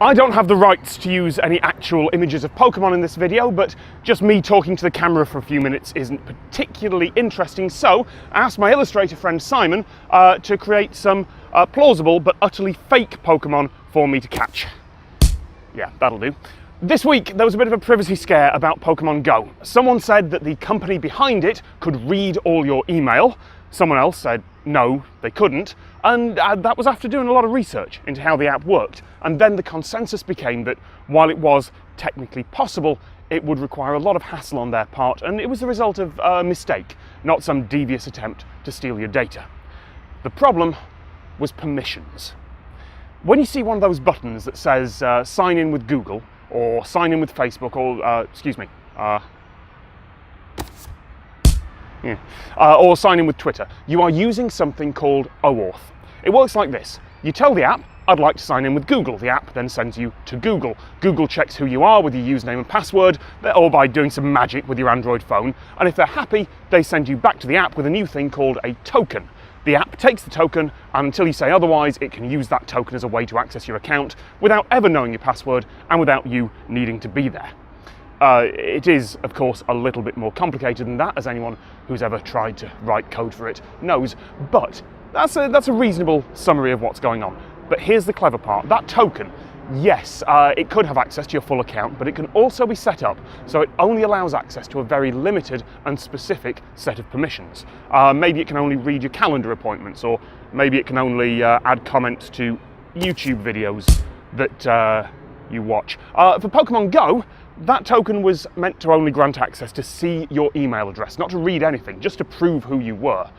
I don't have the rights to use any actual images of Pokemon in this video, but just me talking to the camera for a few minutes isn't particularly interesting, so I asked my illustrator friend Simon to create some plausible but utterly fake Pokemon for me to catch. Yeah, that'll do. This week there was a bit of a privacy scare about Pokemon Go. Someone said that the company behind it could read all your email. Someone else said no, they couldn't, and that was after doing a lot of research into how the app worked. And then the consensus became that while it was technically possible, it would require a lot of hassle on their part, and it was the result of a mistake, not some devious attempt to steal your data. The problem was permissions. When you see one of those buttons that says sign in with Google, or sign in with Facebook, or or sign in with Twitter, you are using something called OAuth. It works like this. You tell the app, I'd like to sign in with Google. The app then sends you to Google. Google checks who you are with your username and password, or by doing some magic with your Android phone, and if they're happy, they send you back to the app with a new thing called a token. The app takes the token, and until you say otherwise, it can use that token as a way to access your account without ever knowing your password and without you needing to be there. It is, of course, a little bit more complicated than that, as anyone who's ever tried to write code for it knows, but that's a reasonable summary of what's going on. But here's the clever part. That token, yes, it could have access to your full account, but it can also be set up so it only allows access to a very limited and specific set of permissions. Maybe it can only read your calendar appointments, or maybe it can only add comments to YouTube videos that you watch. For Pokemon Go, that token was meant to only grant access to see your email address, not to read anything, just to prove who you were.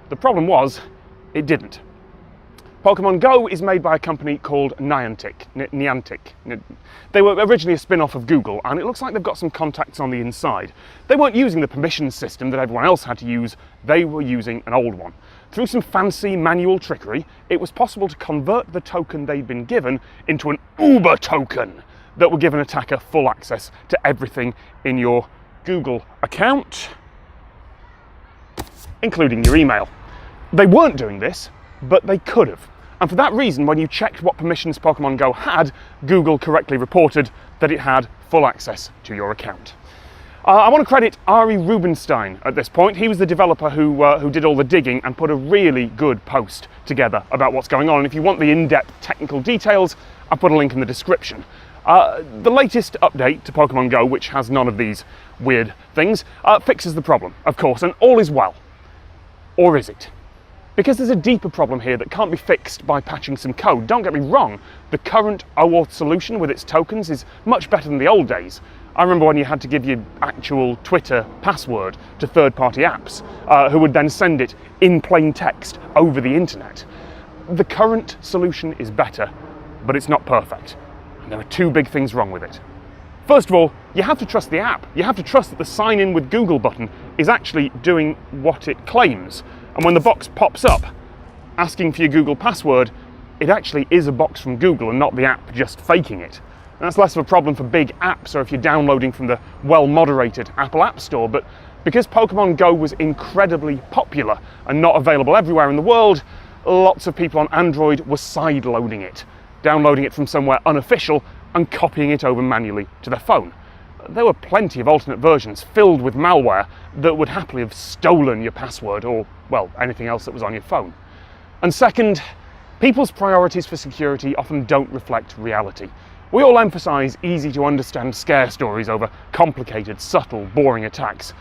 The problem was, it didn't. Pokemon Go is made by a company called Niantic. They were originally a spin-off of Google, and it looks like they've got some contacts on the inside. They weren't using the permissions system that everyone else had to use, they were using an old one. Through some fancy manual trickery, it was possible to convert the token they'd been given into an Uber token that would give an attacker full access to everything in your Google account, including your email. They weren't doing this, but they could have. And for that reason, when you checked what permissions Pokemon Go had, Google correctly reported that it had full access to your account. I want to credit Ari Rubenstein at this point. He was the developer who did all the digging and put a really good post together about what's going on. And if you want the in-depth technical details, I'll put a link in the description. The latest update to Pokemon Go, which has none of these weird things, fixes the problem, of course, and all is well. Or is it? Because there's a deeper problem here that can't be fixed by patching some code. Don't get me wrong, the current OAuth solution with its tokens is much better than the old days. I remember when you had to give your actual Twitter password to third-party apps, who would then send it in plain text over the internet. The current solution is better, but it's not perfect. And there are two big things wrong with it. First of all, you have to trust the app. You have to trust that the sign in with Google button is actually doing what it claims. And when the box pops up asking for your Google password, it actually is a box from Google and not the app just faking it. And that's less of a problem for big apps or if you're downloading from the well-moderated Apple App Store, but because Pokemon Go was incredibly popular and not available everywhere in the world, lots of people on Android were side-loading it, downloading it from somewhere unofficial and copying it over manually to their phone. There were plenty of alternate versions filled with malware that would happily have stolen your password or, well, anything else that was on your phone. And second, people's priorities for security often don't reflect reality. We all emphasize easy to understand scare stories over complicated, subtle, boring attacks.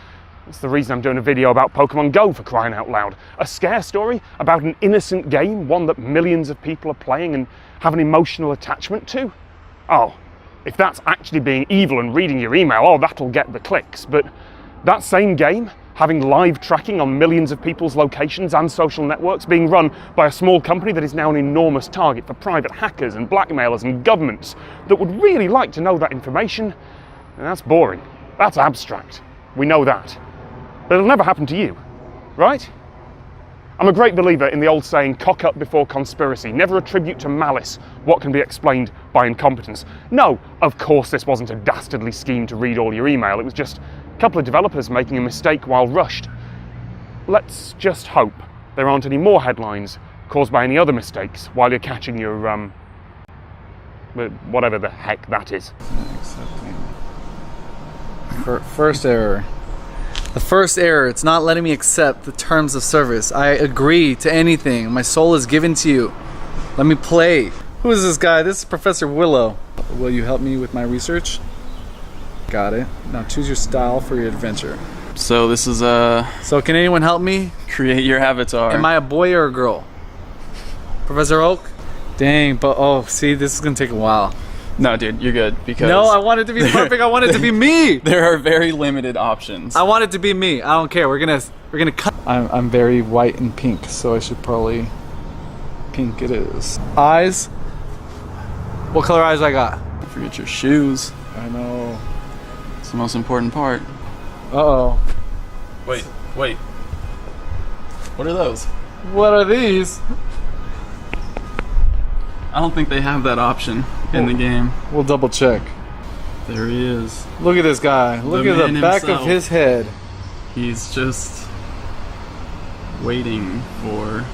That's the reason I'm doing a video about Pokemon Go, for crying out loud. A scare story about an innocent game, one that millions of people are playing and have an emotional attachment to? Oh, if that's actually being evil and reading your email, oh, that'll get the clicks. But that same game, having live tracking on millions of people's locations and social networks, being run by a small company that is now an enormous target for private hackers and blackmailers and governments that would really like to know that information, that's boring. That's abstract. We know that. But it'll never happen to you, right? I'm a great believer in the old saying, cock up before conspiracy. Never attribute to malice what can be explained by incompetence. No, of course this wasn't a dastardly scheme to read all your email. It was just a couple of developers making a mistake while rushed. Let's just hope there aren't any more headlines caused by any other mistakes while you're catching your whatever the heck that is. Accepting. First error. The first error, it's not letting me accept the terms of service. I agree to anything. My soul is given to you. Let me play. Who is this guy? This is Professor Willow. Will you help me with my research? Got it. Now choose your style for your adventure. So this is So can anyone help me? create your avatar. Am I a boy or a girl? Professor Oak? Dang, but oh, see, this is gonna take a while. No, dude, you're good because No, I want it to be perfect. I want it to be me. there are very limited options. I want it to be me. I don't care. We're gonna cut. I'm very white and pink, so I should probably pink it is. Eyes. What color eyes I got? Forget your shoes. I know. It's the most important part. Uh-oh. Wait. What are those? What are these? I don't think they have that option in the game. We'll double check. There he is. Look at this guy. Look at the man back himself. of his head. He's just waiting for...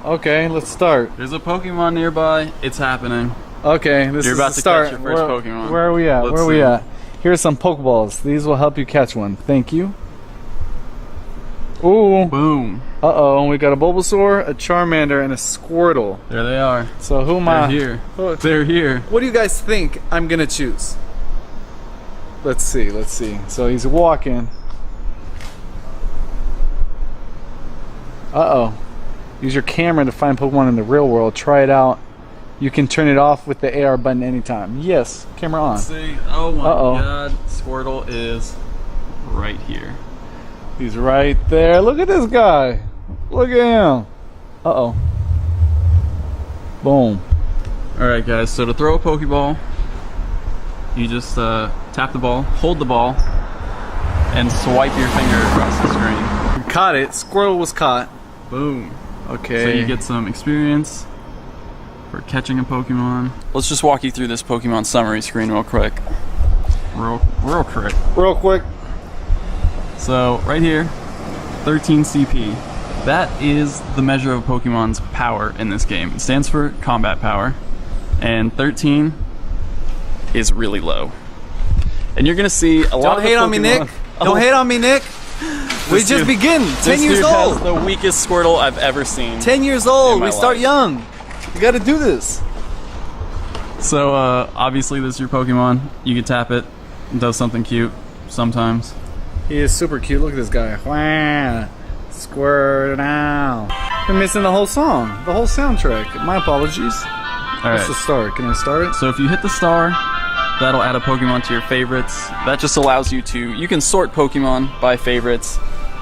Okay, let's start. There's a Pokemon nearby. It's happening. Okay, this You're is about the to start. catch your first Pokemon. Where are we at? Let's Where are we see. at? Here's some Pokeballs. These will help you catch one. Thank you. Ooh. Boom. Uh-oh, we got a Bulbasaur, a Charmander, and a Squirtle. There they are. So who am They're I? here. Who- They're here. What do you guys think I'm gonna choose? Let's see. So he's walking. Uh-oh. Use your camera to find Pokemon in the real world. Try it out. You can turn it off with the AR button anytime. Yes, camera on. Let's see. Oh my Uh-oh. god. Squirtle is right here. He's right there. Look at this guy. Look at him. Uh-oh. Boom. Alright guys, so to throw a Pokeball, you just tap the ball, hold the ball, and swipe your finger across the screen. Caught it. Squirtle was caught. Boom. Okay. So you get some experience for catching a Pokemon. Let's just walk you through this Pokemon summary screen real quick. Real quick. Real quick. So right here, 13 CP. That is the measure of Pokemon's power in this game. It stands for combat power. And 13 is really low. And you're gonna see a lot of Don't hate on me, Nick. Don't hate on me, Nick. We just begin. 10 years old. The weakest Squirtle I've ever seen. 10 years old. in my We start life. young. You gotta do this. So obviously this is your Pokemon. You can tap it. It does something cute sometimes. He is super cute. Look at this guy. Wah. Squirt now. We're missing the whole song. The whole soundtrack. My apologies. All What's the right. start? Can I start it? So if you hit the star, that'll add a Pokemon to your favorites. That just allows you can sort Pokemon by favorites.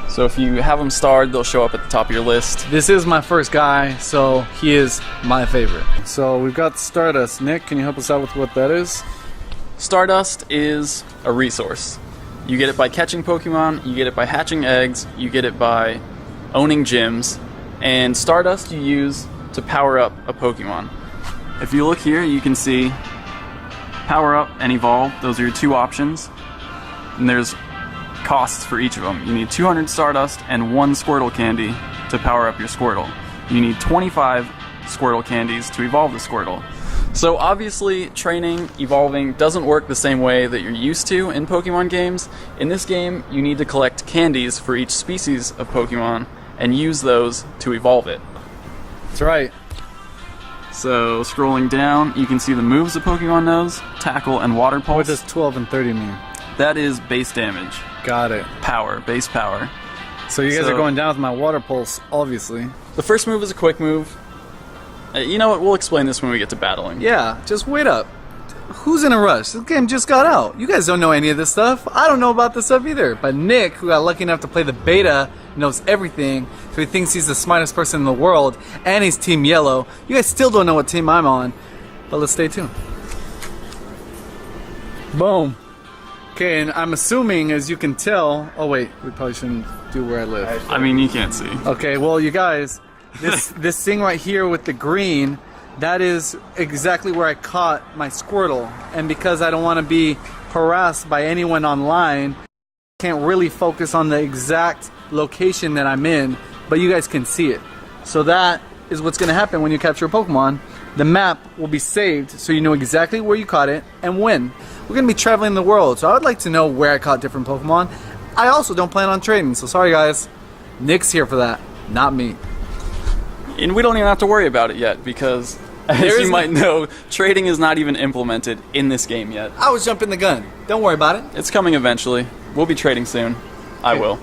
So if you have them starred, they'll show up at the top of your list. This is my first guy, so he is my favorite. So we've got Stardust. Nick, can you help us out with what that is? Stardust is a resource. You get it by catching Pokemon, you get it by hatching eggs, you get it by owning gyms, and Stardust you use to power up a Pokemon. If you look here, you can see power up and evolve. Those are your two options. And there's costs for each of them. You need 200 Stardust and 1 Squirtle candy to power up your Squirtle. You need 25 Squirtle candies to evolve the Squirtle. So obviously, training, evolving doesn't work the same way that you're used to in Pokemon games. In this game, you need to collect candies for each species of Pokemon and use those to evolve it. That's right. So scrolling down, you can see the moves the Pokemon knows, Tackle and Water What Pulse. does 12 and 30 mean? That is base damage, Got it. power, base power. So you guys So- are going down with my water pulse, obviously. The first move is a quick move. You know what, we'll explain this when we get to battling. Yeah, just wait up. Who's in a rush? This game just got out. You guys don't know any of this stuff. I don't know about this stuff either. But Nick, who got lucky enough to play the beta, knows everything. So he thinks he's the smartest person in the world. And he's Team Yellow. You guys still don't know what team I'm on. But let's stay tuned. Boom. Okay, and I'm assuming, as you can tell... Oh, wait. We probably shouldn't do where I live. I mean, you can't see. Okay, well, you guys, this thing right here with the green, that is exactly where I caught my Squirtle. And because I don't want to be harassed by anyone online, I can't really focus on the exact location that I'm in, but you guys can see it. So that is what's going to happen when you capture a Pokemon. The map will be saved so you know exactly where you caught it and when. We're going to be traveling the world, so I would like to know where I caught different Pokemon. I also don't plan on trading, so sorry guys. Nick's here for that, not me. And we don't even have to worry about it yet because, as you might know, trading is not even implemented in this game yet. I was jumping the gun. Don't worry about it. It's coming eventually. We'll be trading soon. I will.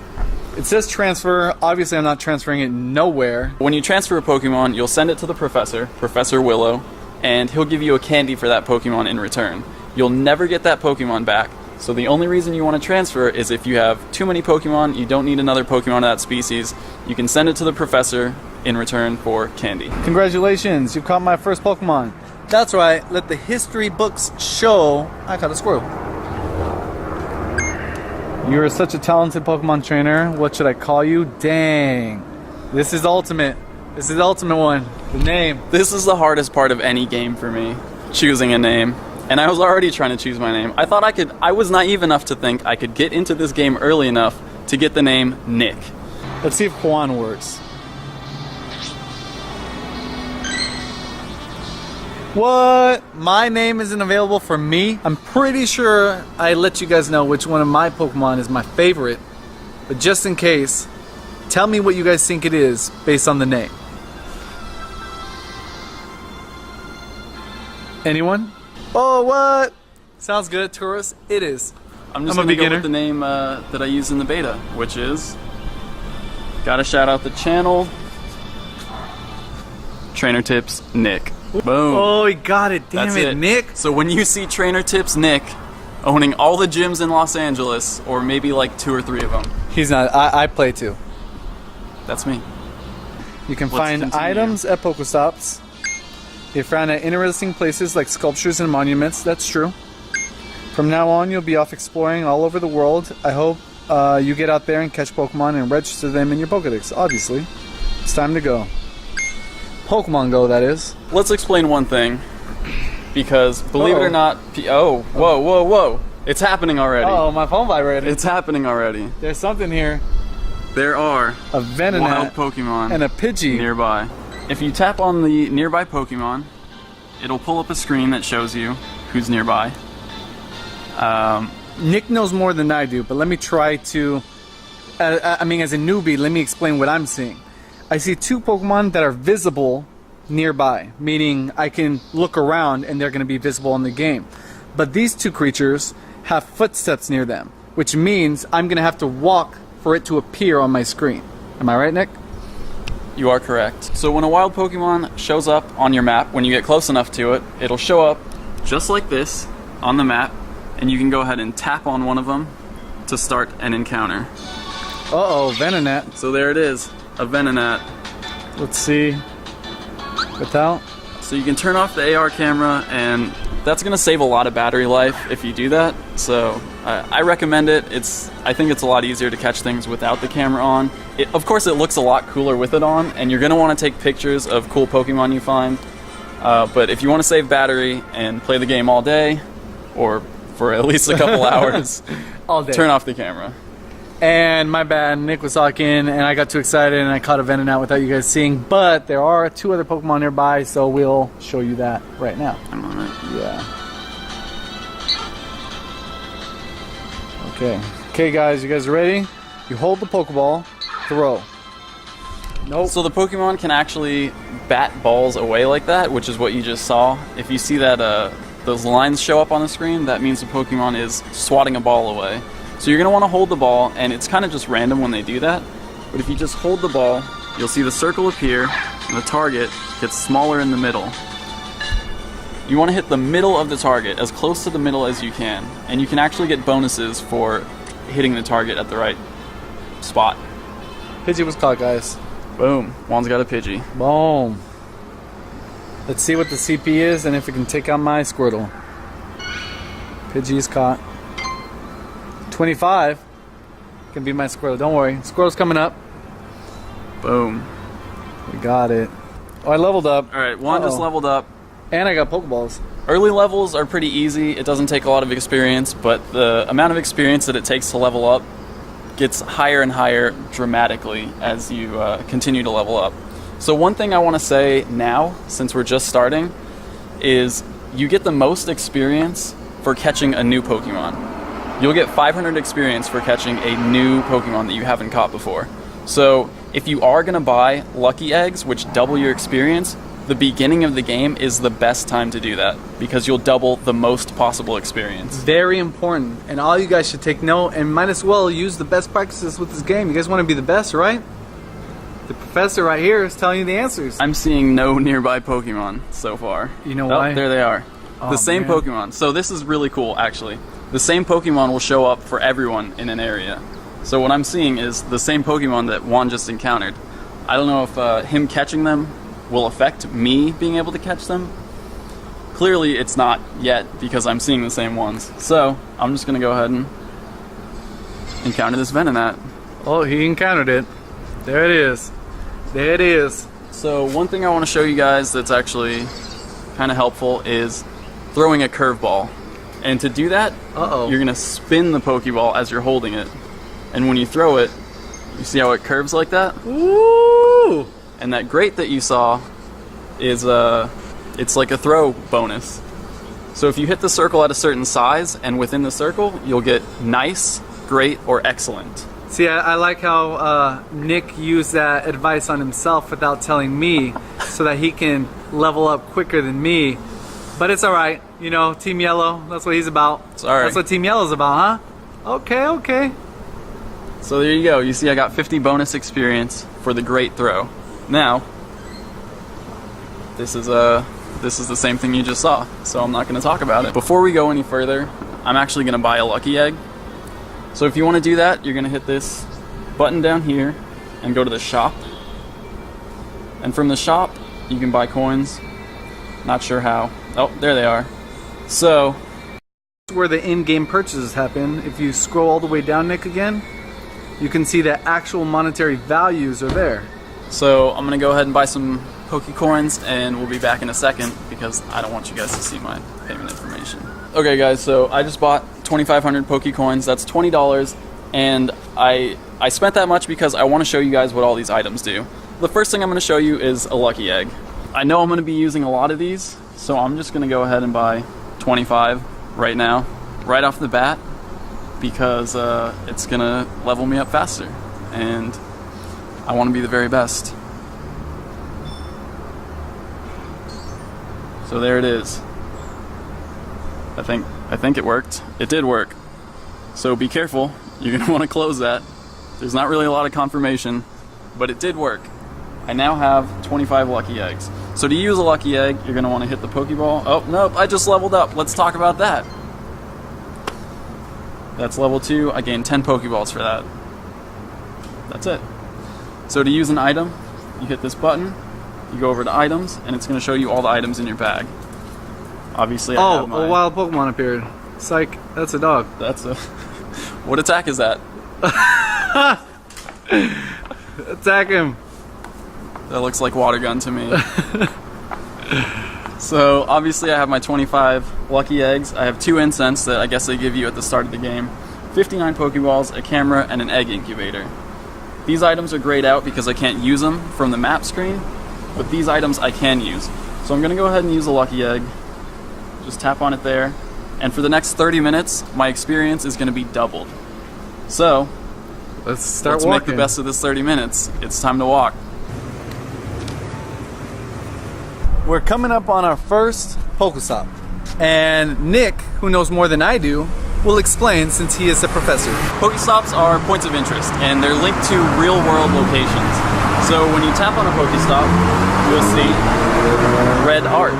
It says transfer. Obviously, I'm not transferring it nowhere. When you transfer a Pokemon, you'll send it to the professor, Professor Willow, and he'll give you a candy for that Pokemon in return. You'll never get that Pokemon back, so the only reason you want to transfer is if you have too many Pokemon, you don't need another Pokemon of that species, you can send it to the professor in return for candy. Congratulations, you caught my first Pokemon. That's right, let the history books show I caught a Squirtle. You're such a talented Pokemon trainer. What should I call you? Dang. This is ultimate. This is the ultimate one. The name. This is the hardest part of any game for me, choosing a name. And I was already trying to choose my name. I was naive enough to think I could get into this game early enough to get the name Nick. Let's see if Juan works. What? My name isn't available for me? I'm pretty sure I let you guys know which one of my Pokemon is my favorite. But just in case, tell me what you guys think it is based on the name. Anyone? Oh, what? Sounds good, Taurus. It is. I'm just I'm a going to go beginner. with the name that I used in the beta, which is... Gotta shout out the channel. Trainer Tips Nick. Boom. Oh, he got it. Damn That's it, Nick. So when you see Trainer Tips Nick owning all the gyms in Los Angeles, or maybe like 2 or 3 of them, He's not. I play too. that's me. You can Let's find continue. items at Pokestops. You're found at interesting places like sculptures and monuments. That's true. From now on, you'll be off exploring all over the world. I hope you get out there and catch Pokemon and register them in your Pokedex. Obviously, it's time to go. Pokemon Go, that is. Let's explain one thing, because believe it or not, whoa, it's happening already. Oh, my phone vibrated. It's happening already. There's something here. There are A Venonat wild Pokemon and a Pidgey. nearby. If you tap on the nearby Pokemon, it'll pull up a screen that shows you who's nearby. Nick knows more than I do, but let me try to... as a newbie, let me explain what I'm seeing. I see 2 Pokemon that are visible nearby, meaning I can look around and they're going to be visible in the game. But these 2 creatures have footsteps near them, which means I'm going to have to walk for it to appear on my screen. Am I right, Nick? You are correct. So when a wild Pokemon shows up on your map, when you get close enough to it, it'll show up just like this on the map, and you can go ahead and tap on one of them to start an encounter. Uh-oh, Venonat. So there it is, a Venonat. Let's see. Without? So you can turn off the AR camera, and that's going to save a lot of battery life if you do that. So I recommend it. I think it's a lot easier to catch things without the camera on. Of course, it looks a lot cooler with it on, and you're going to want to take pictures of cool Pokemon you find. But if you want to save battery and play the game all day, or for at least a couple hours, All day. turn off the camera. And my bad, Nick was talking and I got too excited and I caught a Venonat without you guys seeing. But there are 2 other Pokemon nearby, so we'll show you that right now. I'm on it. Yeah. Okay. Okay, guys, you guys ready? You hold the Pokeball, throw. Nope. So the Pokemon can actually bat balls away like that, which is what you just saw. If you see that those lines show up on the screen, that means the Pokemon is swatting a ball away. So you're going to want to hold the ball, and it's kind of just random when they do that. But if you just hold the ball, you'll see the circle appear, and the target gets smaller in the middle. You want to hit the middle of the target, as close to the middle as you can. And you can actually get bonuses for hitting the target at the right spot. Pidgey was caught, guys. Boom. Juan's got a Pidgey. Boom. Let's see what the CP is and if it can take out my Squirtle. Pidgey is caught. 25 can be my Squirtle. Don't worry. Squirtle's coming up. Boom. We got it. Oh, I leveled up. Alright, Juan just leveled up. And I got Pokeballs. Early levels are pretty easy. It doesn't take a lot of experience, but the amount of experience that it takes to level up gets higher and higher dramatically as you continue to level up. So one thing I want to say now, since we're just starting, is you get the most experience for catching a new Pokemon. You'll get 500 experience for catching a new Pokemon that you haven't caught before. So if you are going to buy lucky eggs, which double your experience, the beginning of the game is the best time to do that because you'll double the most possible experience. Very important, and all you guys should take note and might as well use the best practices with this game. You guys want to be the best, right? The professor right here is telling you the answers. I'm seeing no nearby Pokemon so far. You know why? Oh, there they are. Oh, the same man. Pokemon. So this is really cool, actually. The same Pokemon will show up for everyone in an area. So what I'm seeing is the same Pokemon that Juan just encountered. I don't know if him catching them will affect me being able to catch them. Clearly it's not yet because I'm seeing the same ones. So I'm just going to go ahead and encounter this Venonat. Oh, he encountered it. There it is. There it is. So one thing I want to show you guys that's actually kind of helpful is throwing a curveball. And to do that, Uh-oh. you're going to spin the Pokeball as you're holding it. And when you throw it, you see how it curves like that? Woo! And that grate that you saw is it's like a throw bonus. So if you hit the circle at a certain size and within the circle, you'll get nice, great, or excellent. See, I like how Nick used that advice on himself without telling me so that he can level up quicker than me. But it's alright, you know, Team Yellow, that's what he's about. Sorry. That's what Team Yellow's about, huh? Okay, okay. So there you go. You see I got 50 bonus experience for the great throw. Now, this is the same thing you just saw, so I'm not going to talk about it. Before we go any further, I'm actually going to buy a lucky egg. So if you want to do that, you're going to hit this button down here and go to the shop. And from the shop, you can buy coins. Not sure how. Oh, there they are. So, Where the in-game purchases happen, if you scroll all the way down, Nick, again, you can see that actual monetary values are there. So I'm going to go ahead and buy some Pokecoins, and we'll be back in a second because I don't want you guys to see my payment information. Okay guys, so I just bought 2,500 Pokecoins. That's $20, and I spent that much because I want to show you guys what all these items do. The first thing I'm going to show you is a lucky egg. I know I'm going to be using a lot of these, so I'm just going to go ahead and buy 25 right now, right off the bat, because it's going to level me up faster, and I want to be the very best. So there it is. I think it worked. It did work. So be careful. You're going to want to close that. There's not really a lot of confirmation, but it did work. I now have 25 lucky eggs. So to use a lucky egg, you're going to want to hit the Pokeball. Oh, nope, I just leveled up. Let's talk about that. That's level 2. I gained 10 Pokeballs for that. That's it. So to use an item, you hit this button, you go over to items, and it's going to show you all the items in your bag. Obviously, I have my... a wild Pokemon appeared. Psych, that's a dog. That's a... What attack is that? Attack him. That looks like water gun to me. So obviously I have my 25 lucky eggs. I have 2 incense that I guess they give you at the start of the game, 59 Pokeballs, a camera, and an egg incubator. These items are grayed out because I can't use them from the map screen, but these items I can use. So I'm going to go ahead and use a lucky egg. Just tap on it there. And for the next 30 minutes, my experience is going to be doubled. So, Let's let's make the best of this 30 minutes. It's time to walk. We're coming up on our first Pokestop. And Nick, who knows more than I do, will explain since he is a professor. Pokestops are points of interest, and they're linked to real-world locations. So when you tap on a Pokestop, you'll see red art.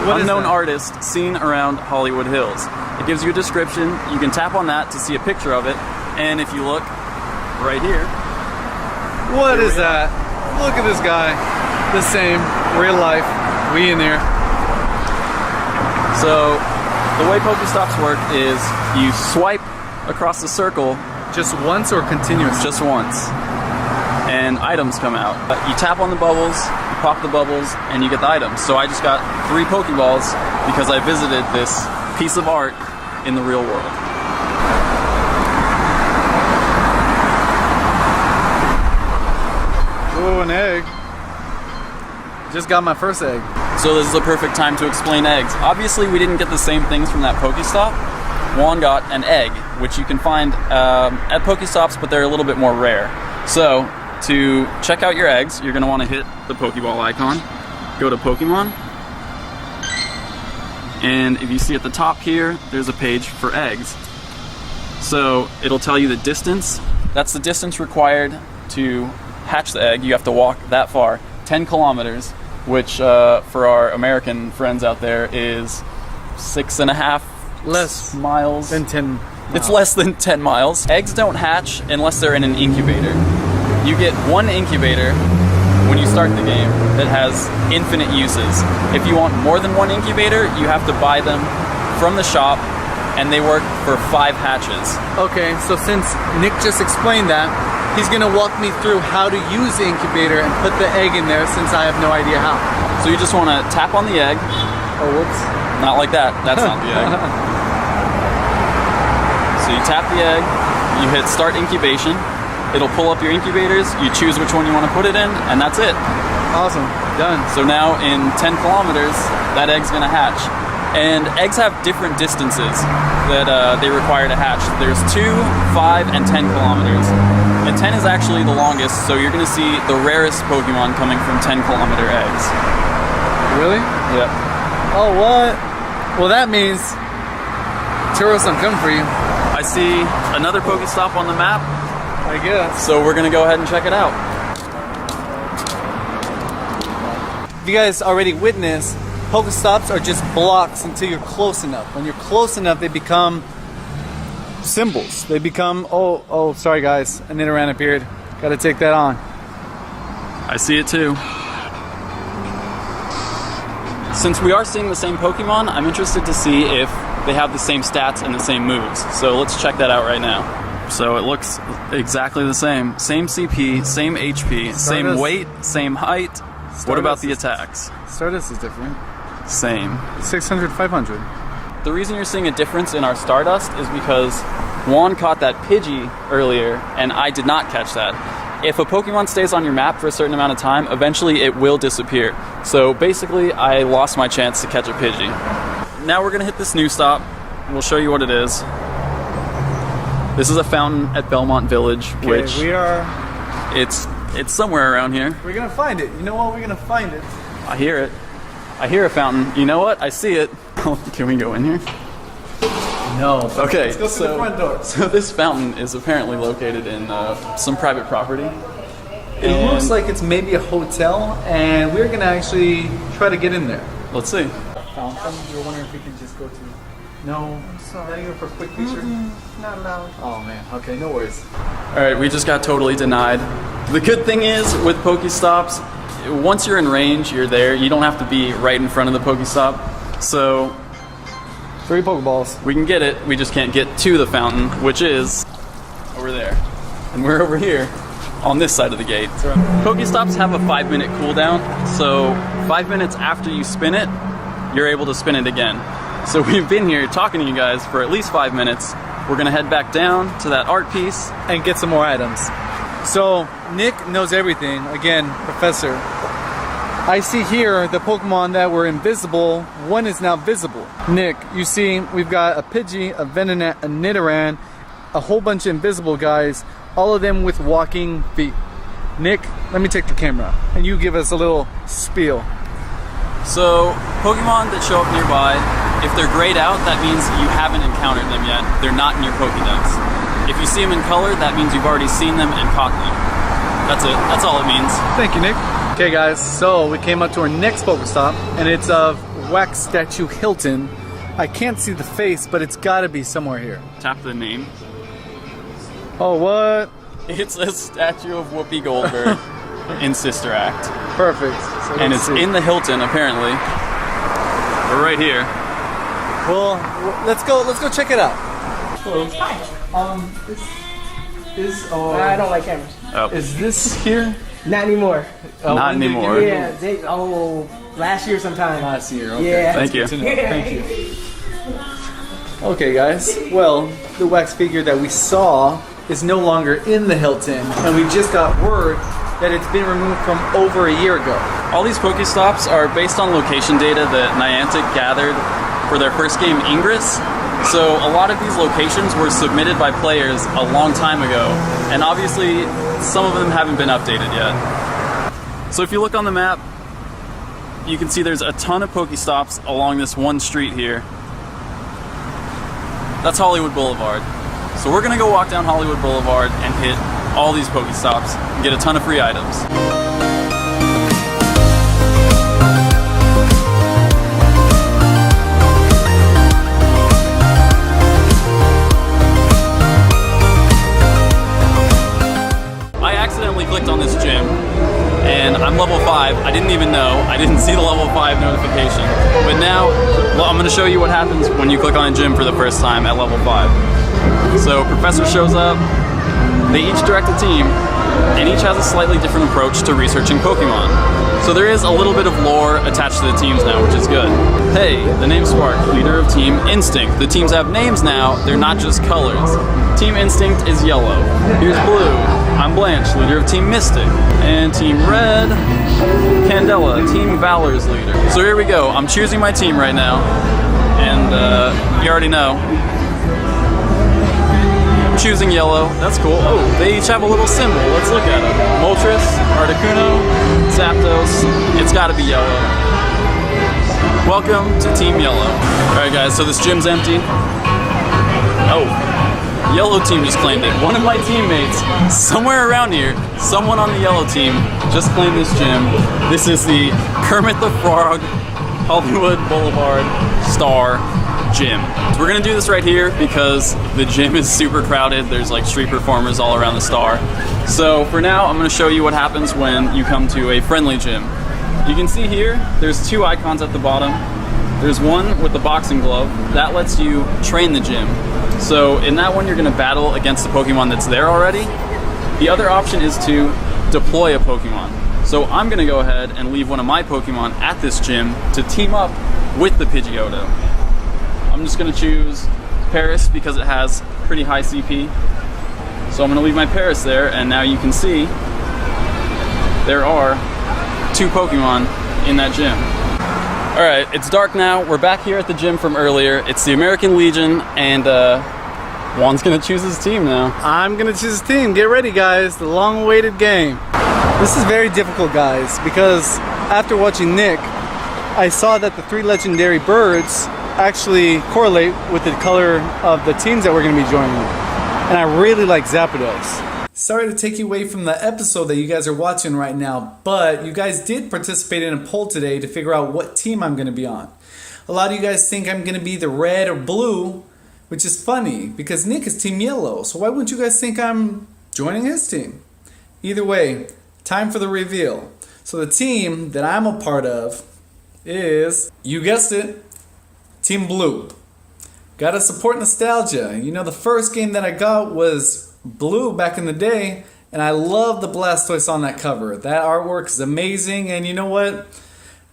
What is Unknown that? artist seen around Hollywood Hills. It gives you a description. You can tap on that to see a picture of it. And if you look right here, What Here is we that? Look at this guy. The same, real life. We in there. so the way Pokestops work is you swipe across the circle Just once or continuous? just once, and items come out. You tap on the bubbles, you pop the bubbles, and you get the items. So I just got 3 Pokeballs because I visited this piece of art in the real world. Oh, an egg. just got my first egg. So this is a perfect time to explain eggs. Obviously, we didn't get the same things from that Pokestop. Juan got an egg, which you can find at Pokestops, but they're a little bit more rare. So to check out your eggs, you're going to want to hit the Pokeball icon, go to Pokemon, and if you see at the top here, there's a page for eggs. So it'll tell you the distance. That's the distance required to hatch the egg. You have to walk that far, 10 kilometers, which for our American friends out there is 6.5 Less miles. than 10 miles. It's less than 10 miles. Eggs don't hatch unless they're in an incubator. You get one incubator when you start the game that has infinite uses. If you want more than one incubator, you have to buy them from the shop, and they work for 5 hatches. Okay, so since Nick just explained that, he's gonna walk me through how to use the incubator and put the egg in there since I have no idea how. So you just want to tap on the egg. Oh, whoops. Not like that. That's not the egg. So you tap the egg, you hit start incubation. It'll pull up your incubators, you choose which one you want to put it in, and that's it. Awesome, done. So now in 10 kilometers, that egg's gonna hatch. And eggs have different distances that they require to hatch. There's 2, 5, and 10 kilometers. And 10 is actually the longest, so you're gonna see the rarest Pokemon coming from 10-kilometer eggs. Really? Yep. Oh, what? Well, that means Churros, I'm coming for you. I see another Pokestop on the map, I guess. so we're gonna go ahead and check it out. You guys already witnessed, Pokestops are just blocks until you're close enough. When you're close enough, they become symbols. They become, oh, sorry guys, a Nidoran appeared. Gotta take that on. I see it too. Since we are seeing the same Pokemon, I'm interested to see if they have the same stats and the same moves. So let's check that out right now. So it looks exactly the same. Same CP, same HP, same Stardust. weight, same height. What about the attacks? Stardust is different. Same. 600, 500. The reason you're seeing a difference in our Stardust is because Juan caught that Pidgey earlier, and I did not catch that. If a Pokemon stays on your map for a certain amount of time, eventually it will disappear. So basically, I lost my chance to catch a Pidgey. Now we're gonna hit this new stop. We'll show you what it is. This is a fountain at Belmont Village, which we are. it's somewhere around here. We're gonna find it. You know what? We're gonna find it. I hear it. I hear a fountain. You know what? I see it. Can we go in here? No. Okay, Let's go through the front door. So this fountain is apparently located in some private property. It looks like it's maybe a hotel, and we're gonna actually try to get in there. Let's see. Fountain. You're wondering if we can just go to. No. Sorry. Not even for a quick picture. Not allowed. Oh man. Okay. No worries. All right, we just got totally denied. The good thing is with Pokestops, once you're in range, you're there. You don't have to be right in front of the Pokestop. So 3 Pokeballs. we can get it. We just can't get to the fountain, which is over there. And we're over here on this side of the gate. Pokestops have a 5-minute cooldown. So 5 minutes after you spin it, you're able to spin it again. So we've been here talking to you guys for at least 5 minutes. We're gonna head back down to that art piece And get some more items. So Nick knows everything. Again, Professor. I see here the Pokemon that were invisible. One is now visible. Nick, you see we've got a Pidgey, a Venonat, a Nidoran, a whole bunch of invisible guys, all of them with walking feet. Nick, let me take the camera and you give us a little spiel. So, Pokemon that show up nearby, if they're grayed out, that means you haven't encountered them yet. They're not in your Pokédex. If you see them in color, that means you've already seen them and caught them. That's it. That's all it means. Thank you, Nick. Okay, guys, so we came up to our next Pokestop, and it's of Wax Statue Hilton. I can't see the face, but it's gotta be somewhere here. Tap the name. Oh, what? It's a statue of Whoopi Goldberg in Sister Act. Perfect. So And let's it's see. in the Hilton, apparently. We're right here. Well, let's go check it out. I don't like cameras. Oh. Is this here? Not anymore. Not when did anymore. you- Yeah, last year sometime. Last year. Okay. Yeah. Thank you. Good to know. Thank you. Okay, guys. Well, the wax figure that we saw is no longer in the Hilton, and we just got word that it's been removed from over a year ago. All these Pokestops are based on location data that Niantic gathered for their first game, Ingress. So a lot of these locations were submitted by players a long time ago, and obviously some of them haven't been updated yet. So if you look on the map, you can see there's a ton of Pokestops along this one street here. That's Hollywood Boulevard. So we're gonna go walk down Hollywood Boulevard and hit all these Pokestops and get a ton of free items. I accidentally clicked on this gym and I'm level 5. I didn't even know. I didn't see the level 5 notification. But now, well, I'm gonna show you what happens when you click on a gym for the first time at level 5. So Professor shows up, they each direct a team, and each has a slightly different approach to researching Pokemon. So there is a little bit of lore attached to the teams now, which is good. Hey, the name's Spark, leader of Team Instinct. The teams have names now, they're not just colors. Team Instinct is yellow. Here's Blue. I'm Blanche, leader of Team Mystic. And Team Red, Candela, Team Valor's leader. So here we go. I'm choosing my team right now. And you already know. I'm choosing yellow. That's cool. Oh, they each have a little symbol. Let's look at them. Moltres, Articuno, Zapdos. It's gotta be yellow. Welcome to Team Yellow. Alright guys, so this gym's empty. Oh. Yellow team just claimed it. One of my teammates, somewhere around here, someone on the yellow team just claimed this gym. This is the Kermit the Frog Hollywood Boulevard Star Gym. So we're gonna do this right here because the gym is super crowded. There's like street performers all around the star. So for now, I'm gonna show you what happens when you come to a friendly gym. You can see here, there's 2 icons at the bottom. There's one with the boxing glove. That lets you train the gym. So in that one, you're gonna battle against the Pokemon that's there already. The other option is to deploy a Pokemon. So I'm gonna go ahead and leave one of my Pokemon at this gym to team up with the Pidgeotto. I'm just gonna choose Paris because it has pretty high CP. So I'm gonna leave my Paris there, and now you can see there are 2 Pokemon in that gym. All right, it's dark now. We're back here at the gym from earlier. It's the American Legion, and Juan's gonna choose his team now. I'm gonna choose a team. Get ready, guys. The long-awaited game. This is very difficult, guys, because after watching Nick, I saw that the 3 legendary birds actually correlate with the color of the teams that we're gonna be joining. And I really like Zapdos. Sorry to take you away from the episode that you guys are watching right now, but you guys did participate in a poll today to figure out what team I'm going to be on. A lot of you guys think I'm going to be the red or blue, which is funny because Nick is Team Yellow, so why wouldn't you guys think I'm joining his team? Either way, time for the reveal. So the team that I'm a part of is, you guessed it, Team Blue. Gotta support nostalgia. You know, the first game that I got was Blue back in the day, and I love the Blastoise on that cover. That artwork is amazing, and you know what?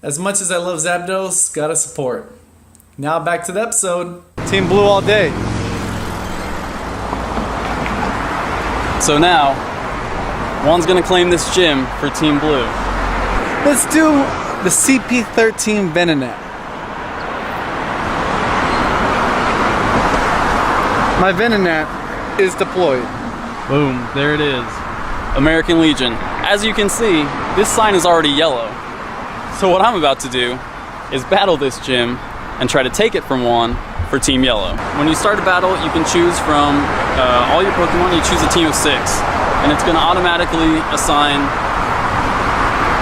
As much as I love Zapdos, gotta support. Now back to the episode. Team Blue all day. So now, Juan's gonna claim this gym for Team Blue. Let's do the CP13 Venonat. My Venonat is deployed. Boom, there it is. American Legion. As you can see, this sign is already yellow. So what I'm about to do is battle this gym and try to take it from Juan for Team Yellow. When you start a battle, you can choose from all your Pokemon. You choose a team of 6, and it's gonna automatically assign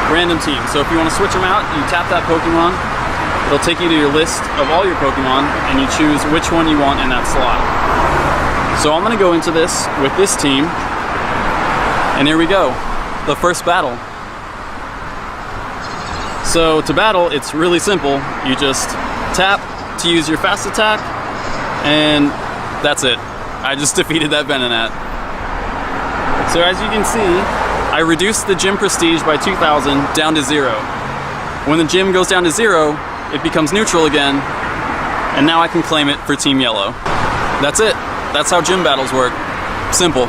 random teams. So if you wanna switch them out, you tap that Pokemon, it'll take you to your list of all your Pokemon, and you choose which one you want in that slot. So I'm gonna go into this with this team, and here we go, the first battle. So to battle, it's really simple. You just tap to use your fast attack, and that's it. I just defeated that Venonat. So as you can see, I reduced the gym prestige by 2,000 down to 0. When the gym goes down to 0, it becomes neutral again, and now I can claim it for Team Yellow. That's it. That's how gym battles work. Simple.